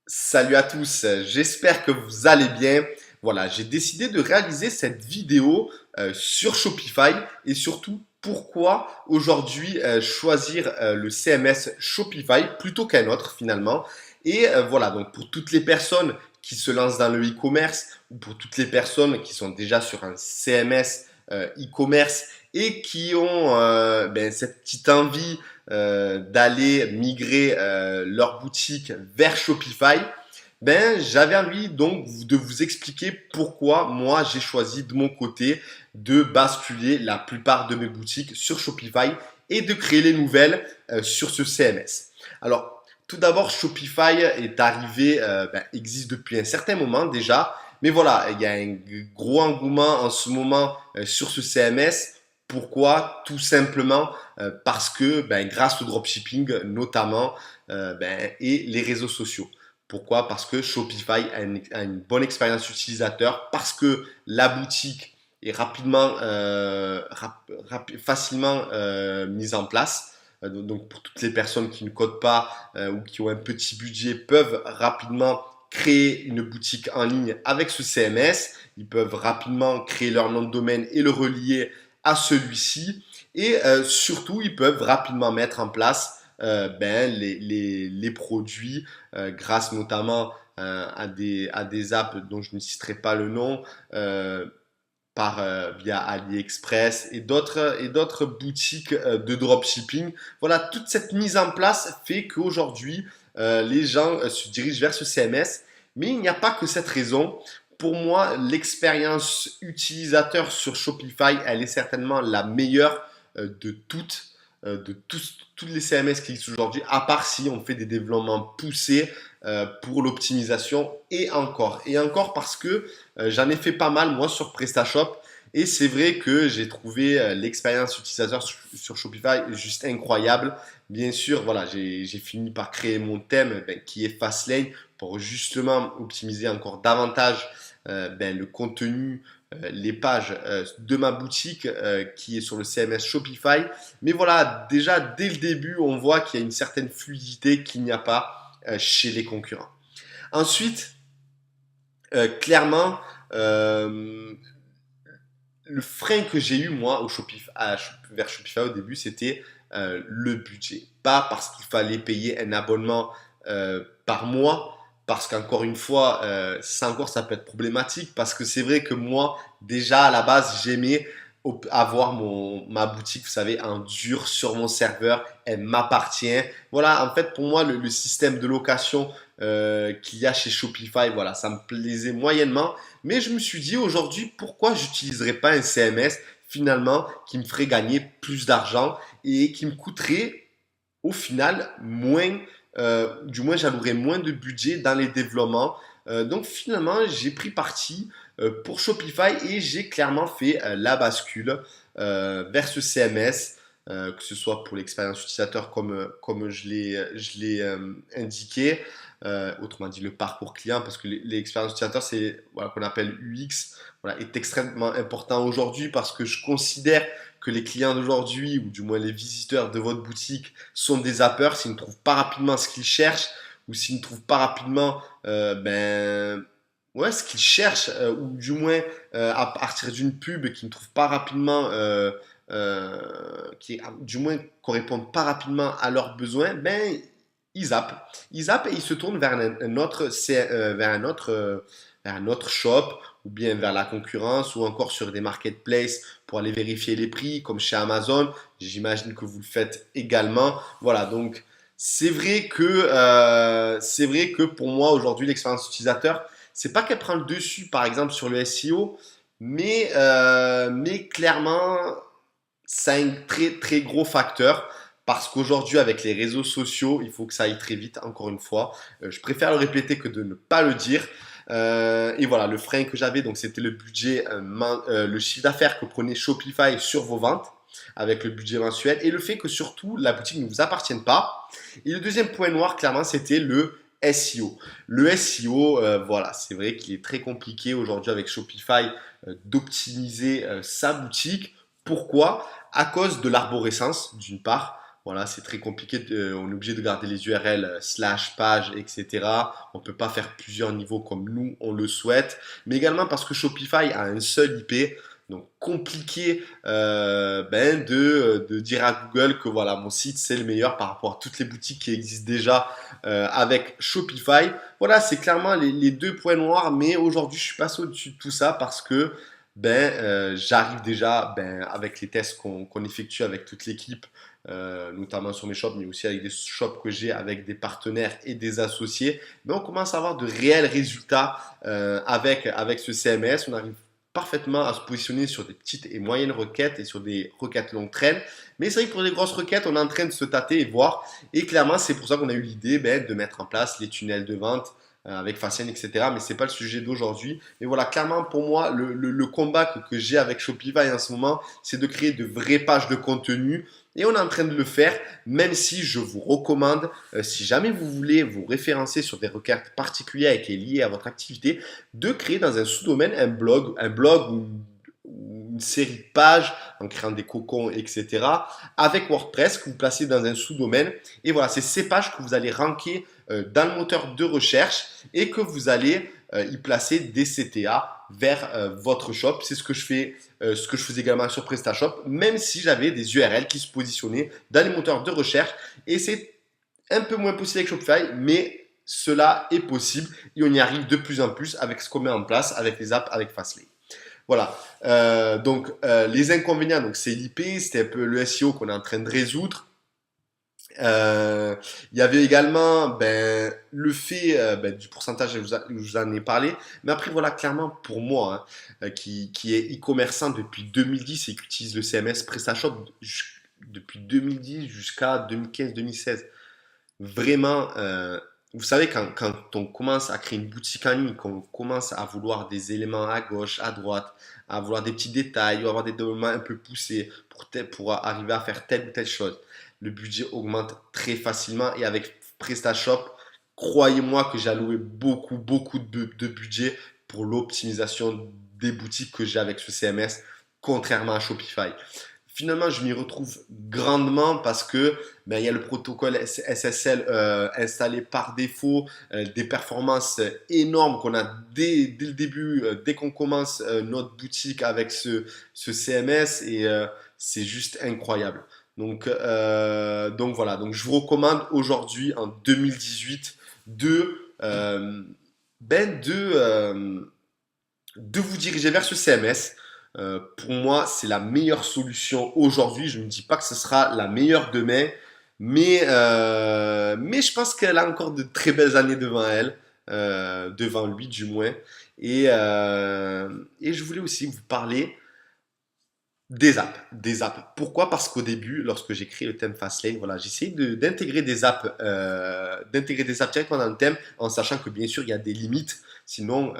Salut à tous, j'espère que vous allez bien. Voilà, j'ai décidé de réaliser cette vidéo sur Shopify et surtout pourquoi aujourd'hui choisir le CMS Shopify plutôt qu'un autre finalement. Et voilà, donc pour toutes les personnes qui se lancent dans le e-commerce ou pour toutes les personnes qui sont déjà sur un CMS e-commerce et qui ont cette petite envie d'aller migrer leur boutique vers Shopify, j'avais envie donc de vous expliquer pourquoi moi j'ai choisi de mon côté de basculer la plupart de mes boutiques sur Shopify et de créer les nouvelles sur ce CMS. Alors, tout d'abord, Shopify est arrivé, existe depuis un certain moment déjà, mais voilà, il y a un gros engouement en ce moment sur ce CMS. Pourquoi? Tout simplement parce que grâce au dropshipping notamment et les réseaux sociaux. Pourquoi? Parce que Shopify a une bonne expérience utilisateur, parce que la boutique est facilement mise en place. Donc pour toutes les personnes qui ne codent pas ou qui ont un petit budget peuvent rapidement créer une boutique en ligne avec ce CMS. Ils peuvent rapidement créer leur nom de domaine et le relier à celui-ci. Et surtout, ils peuvent rapidement mettre en place les produits grâce notamment à des apps dont je ne citerai pas le nom, via AliExpress et d'autres boutiques de dropshipping. Voilà, toute cette mise en place fait qu'aujourd'hui, les gens se dirigent vers ce CMS. Mais il n'y a pas que cette raison. Pour moi, l'expérience utilisateur sur Shopify, elle est certainement la meilleure de tous les CMS qui existent aujourd'hui, à part si on fait des développements poussés pour l'optimisation et encore parce que j'en ai fait pas mal moi sur PrestaShop et c'est vrai que j'ai trouvé l'expérience utilisateur sur Shopify juste incroyable. Bien sûr, voilà, j'ai fini par créer mon thème qui est Fastlane pour justement optimiser encore davantage le contenu, les pages de ma boutique qui est sur le CMS Shopify. Mais voilà, déjà dès le début, on voit qu'il y a une certaine fluidité qu'il n'y a pas chez les concurrents. Ensuite, clairement, le frein que j'ai eu moi vers Shopify au début, c'était le budget. Pas parce qu'il fallait payer un abonnement par mois, parce qu'encore une fois, ça peut être problématique, parce que c'est vrai que moi, déjà à la base, j'aimais avoir ma boutique, vous savez, en dur sur mon serveur, elle m'appartient. Voilà, en fait, pour moi, le système de location qu'il y a chez Shopify, voilà, ça me plaisait moyennement. Mais je me suis dit aujourd'hui, pourquoi j'utiliserais pas un CMS finalement qui me ferait gagner plus d'argent et qui me coûterait au final moins, du moins j'allouerais moins de budget dans les développements. Donc finalement, j'ai pris parti pour Shopify et j'ai clairement fait la bascule vers ce CMS. Que ce soit pour l'expérience utilisateur comme je l'ai indiqué, autrement dit le parcours client, parce que l'expérience utilisateur, c'est voilà, qu'on appelle UX, voilà, est extrêmement important aujourd'hui parce que je considère que les clients d'aujourd'hui, ou du moins les visiteurs de votre boutique, sont des zappeurs s'ils ne trouvent pas rapidement ce qu'ils cherchent ou s'ils ne trouvent pas rapidement ce qu'ils cherchent, ou du moins à partir d'une pub qui ne trouve pas rapidement, du moins correspondent pas rapidement à leurs besoins, ils zappent. Ils zappent et ils se tournent vers vers un autre shop ou bien vers la concurrence ou encore sur des marketplaces pour aller vérifier les prix comme chez Amazon. J'imagine que vous le faites également. Voilà, donc c'est vrai que pour moi aujourd'hui l'expérience utilisateur, c'est pas qu'elle prend le dessus par exemple sur le SEO, mais clairement ça a un très très gros facteur parce qu'aujourd'hui avec les réseaux sociaux, il faut que ça aille très vite, encore une fois. Je préfère le répéter que de ne pas le dire. Et voilà, le frein que j'avais, donc c'était le budget, le chiffre d'affaires que prenait Shopify sur vos ventes avec le budget mensuel et le fait que surtout la boutique ne vous appartienne pas. Et le deuxième point noir, clairement, c'était le SEO. Le SEO, voilà, c'est vrai qu'il est très compliqué aujourd'hui avec Shopify d'optimiser sa boutique. Pourquoi? À cause de l'arborescence, d'une part. Voilà, c'est très compliqué. On est obligé de garder les URL slash page, etc. On ne peut pas faire plusieurs niveaux comme nous, on le souhaite. Mais également parce que Shopify a un seul IP. Donc compliqué de dire à Google que voilà, mon site c'est le meilleur par rapport à toutes les boutiques qui existent déjà avec Shopify. Voilà, c'est clairement les deux points noirs. Mais aujourd'hui, je suis passé au-dessus de tout ça parce que j'arrive déjà avec les tests qu'on effectue avec toute l'équipe, notamment sur mes shops, mais aussi avec des shops que j'ai avec des partenaires et des associés. On commence à avoir de réels résultats avec ce CMS. On arrive parfaitement à se positionner sur des petites et moyennes requêtes et sur des requêtes longue traîne. Mais c'est vrai que pour les grosses requêtes, on est en train de se tâter et voir. Et clairement, c'est pour ça qu'on a eu l'idée de mettre en place les tunnels de vente avec Facien, etc. Mais ce n'est pas le sujet d'aujourd'hui. Mais voilà, clairement, pour moi, le combat que j'ai avec Shopify en ce moment, c'est de créer de vraies pages de contenu. Et on est en train de le faire, même si je vous recommande, si jamais vous voulez vous référencer sur des requêtes particulières et qui est liées à votre activité, de créer dans un sous-domaine un blog ou une série de pages en créant des cocons, etc. avec WordPress que vous placez dans un sous-domaine. Et voilà, c'est ces pages que vous allez ranker dans le moteur de recherche et que vous allez y placer des CTA vers votre shop. C'est ce que je fais, ce que je faisais également sur PrestaShop, même si j'avais des URL qui se positionnaient dans les moteurs de recherche. Et c'est un peu moins possible avec Shopify, mais cela est possible et on y arrive de plus en plus avec ce qu'on met en place avec les apps, avec Fastly. Voilà. Les inconvénients, donc c'est l'IP, c'était un peu le SEO qu'on est en train de résoudre. Il y avait également le fait du pourcentage, je vous en ai parlé. Mais après, voilà, clairement, pour moi, qui est e-commerçant depuis 2010 et qui utilise le CMS PrestaShop depuis 2010 jusqu'à 2015-2016, vraiment, vous savez, quand on commence à créer une boutique en ligne, qu'on commence à vouloir des éléments à gauche, à droite, à vouloir des petits détails ou avoir des développements un peu poussés pour arriver à faire telle ou telle chose, le budget augmente très facilement. Et avec PrestaShop, croyez-moi que j'ai alloué beaucoup de budget pour l'optimisation des boutiques que j'ai avec ce CMS, contrairement à Shopify. Finalement, je m'y retrouve grandement parce que il y a le protocole SSL installé par défaut, des performances énormes qu'on a dès le début, dès qu'on commence notre boutique avec ce CMS et c'est juste incroyable. Donc voilà, donc je vous recommande aujourd'hui en 2018 de, de vous diriger vers ce CMS. Pour moi, c'est la meilleure solution aujourd'hui. Je ne dis pas que ce sera la meilleure demain, mais je pense qu'elle a encore de très belles années devant elle, devant lui du moins. Et je voulais aussi vous parler des apps. Pourquoi? Parce qu'au début, lorsque j'ai créé le thème Fastlane, voilà, j'ai essayé d'intégrer des apps directement dans le thème, en sachant que bien sûr il y a des limites. Sinon,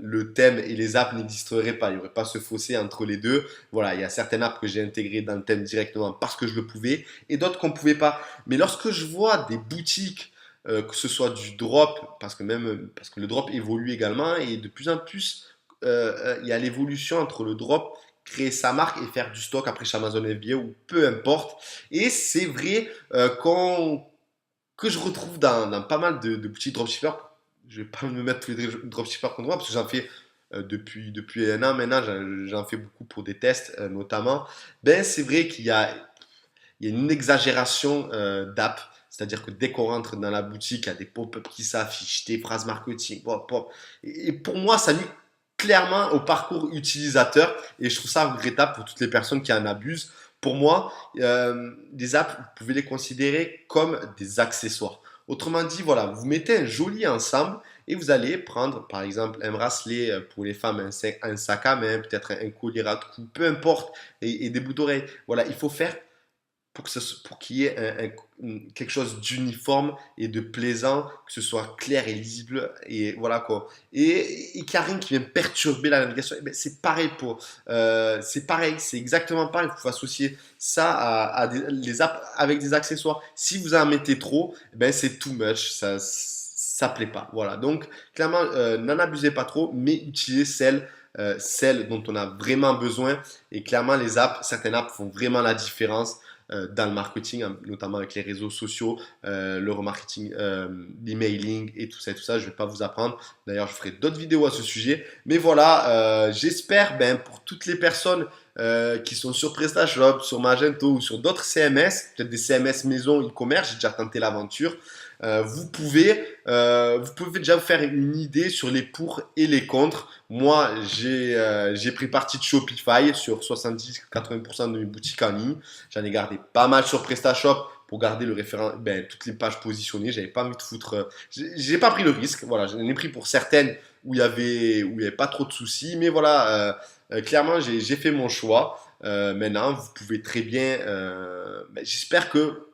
le thème et les apps n'existeraient pas. Il n'y aurait pas ce fossé entre les deux. Voilà, il y a certaines apps que j'ai intégrées dans le thème directement parce que je le pouvais, et d'autres qu'on ne pouvait pas. Mais lorsque je vois des boutiques, que ce soit du drop, parce que le drop évolue également, et de plus en plus, il y a l'évolution entre le drop créer sa marque et faire du stock après chez Amazon FBA ou peu importe. Et c'est vrai que je retrouve dans pas mal de petits dropshippers. Je vais pas me mettre tous les dropshippers contre moi parce que j'en fais depuis un an maintenant, j'en fais beaucoup pour des tests notamment. C'est vrai qu'il y a une exagération d'app. C'est-à-dire que dès qu'on rentre dans la boutique, il y a des pop-up qui s'affichent, des phrases marketing, pop, pop. Et pour moi, ça nuit clairement au parcours utilisateur et je trouve ça regrettable pour toutes les personnes qui en abusent. Pour moi, les apps, vous pouvez les considérer comme des accessoires. Autrement dit, voilà, vous mettez un joli ensemble et vous allez prendre par exemple un bracelet pour les femmes, un sac à main, peut-être un collier à cou, peu importe, et des bouts d'oreilles. Voilà, il faut faire pour qu'il y ait quelque chose d'uniforme et de plaisant, que ce soit clair et lisible, et voilà quoi. Et qu'il n'y a rien qui vient perturber la navigation. C'est pareil c'est exactement pareil. Il faut associer ça les apps avec des accessoires. Si vous en mettez trop, c'est too much, ça plaît pas. Voilà. Donc clairement, n'en abusez pas trop, mais utilisez celles dont on a vraiment besoin. Et clairement, certaines apps font vraiment la différence. dans le marketing, hein, notamment avec les réseaux sociaux, le remarketing, l'emailing et tout ça et tout ça. Je ne vais pas vous apprendre. D'ailleurs, je ferai d'autres vidéos à ce sujet. Mais voilà, j'espère pour toutes les personnes qui sont sur PrestaShop, sur Magento ou sur d'autres CMS, peut-être des CMS maison e-commerce, j'ai déjà tenté l'aventure. Vous pouvez déjà vous faire une idée sur les pour et les contre. Moi, j'ai pris parti de Shopify sur 70-80% de mes boutiques en ligne. J'en ai gardé pas mal sur PrestaShop pour garder le référent, toutes les pages positionnées. J'avais pas envie de foutre. J'ai pas pris le risque. Voilà, j'en ai pris pour certaines où il y avait pas trop de soucis. Mais voilà, clairement, j'ai fait mon choix. Maintenant, vous pouvez très bien. J'espère que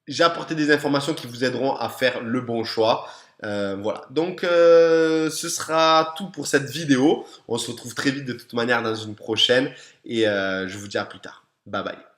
j'ai apporté des informations qui vous aideront à faire le bon choix. Voilà, donc ce sera tout pour cette vidéo. On se retrouve très vite de toute manière dans une prochaine et je vous dis à plus tard. Bye bye.